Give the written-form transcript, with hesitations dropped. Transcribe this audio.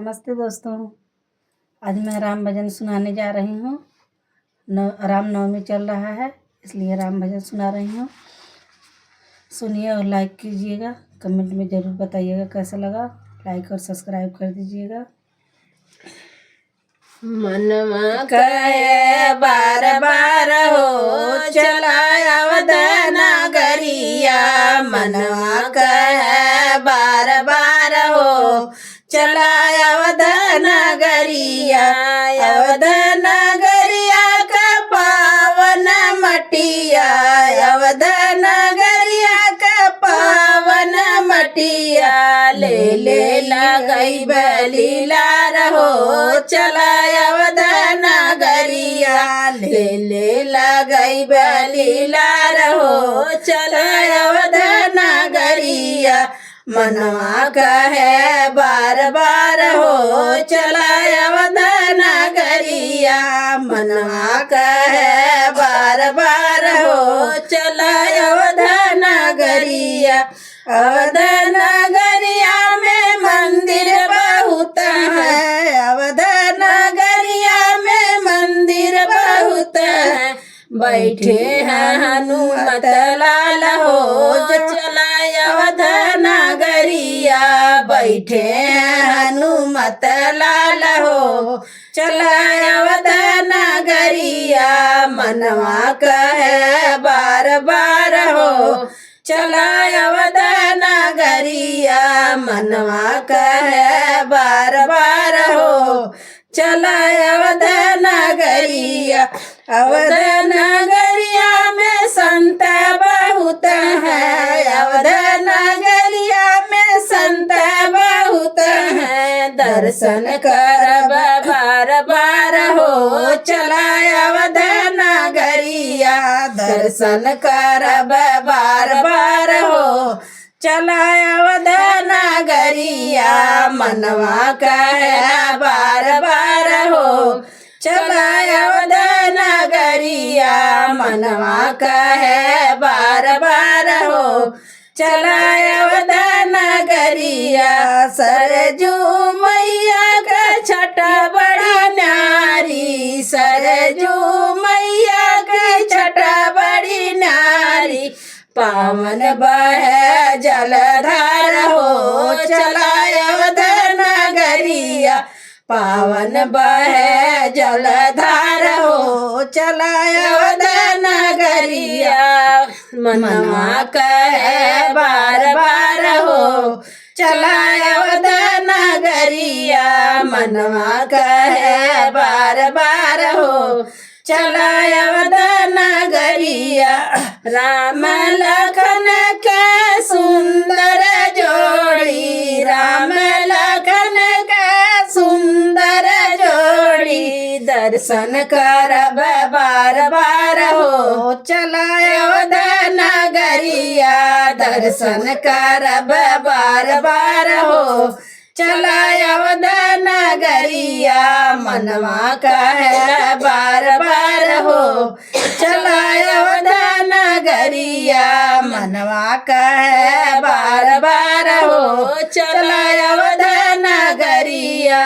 नमस्ते दोस्तों। आज मैं राम भजन सुनाने जा रही हूँ। राम नवमी चल रहा है, इसलिए राम भजन सुना रही हूँ। सुनिए और लाइक कीजिएगा। कमेंट में ज़रूर बताइएगा कैसा लगा। लाइक और सब्सक्राइब कर दीजिएगा। मनवा कहे बार बार हो चलाया नगरिया। मनवा कहे बार बार हो चलाया नगरिया। अवध नगरिया का पावन मटिया। अवध नगरिया का पावन मटिया। ले ले लगई बलीला रहो चलाया अवध नगरिया। ले ले लगई बलीला रहो चलाया अवध नगरिया। मनवा कहे बार बार हो चलाया अवध नगरिया। मनवा कहे बार बार हो चलाया अवध नगरिया। अवध नगरिया में मंदिर बहुत है। अवध नगरिया में मंदिर बहुत है। बैठे हैं हनुमत लाल हो चलाया अवध नगरिया। बैठे हैं हनुमत लाल हो चलाया अवध नगरिया। मनवा कहे बार बार हो चलाया अवध नगरिया। मनवा कहे बार बार हो चलाया अवध नगरिया। अवध नगरिया में संत बहुत है। अवध नगरिया में संत बहुत है। दर्शन करब बार बार हो चलाया अवध नगरिया। दर्शन करब बार बार हो चलाया अवध नगरिया। मनवा कहे बार बार हो चलाया अवध नगरिया। मनवा कहे बार बार हो चलाया अवध नगरिया। सरजू मैया का छठा बड़ी नारी। सरजू मैया का छठा बड़ी नारी। पावन बहे जलधार हो चलाया अवध नगरिया। पावन बहे जलधार हो चलाया अवध नगरिया। मनवा कहे बार बार हो चलाया अवध नगरिया। मनवा कहे बार बार हो चलाया अवध नगरिया। राम लखन के सुंदर जोड़ी। राम लखन के सुंदर जोड़ी। दर्शन करब बार बार हो चलाया अवध नगरिया। दर्शन करब बार बार हो चलाया अवध नगरिया। मनवा कहे बार बार हो चलाया अवध नगरिया। मनवा कहे बार बार हो चलाया अवध नगरिया।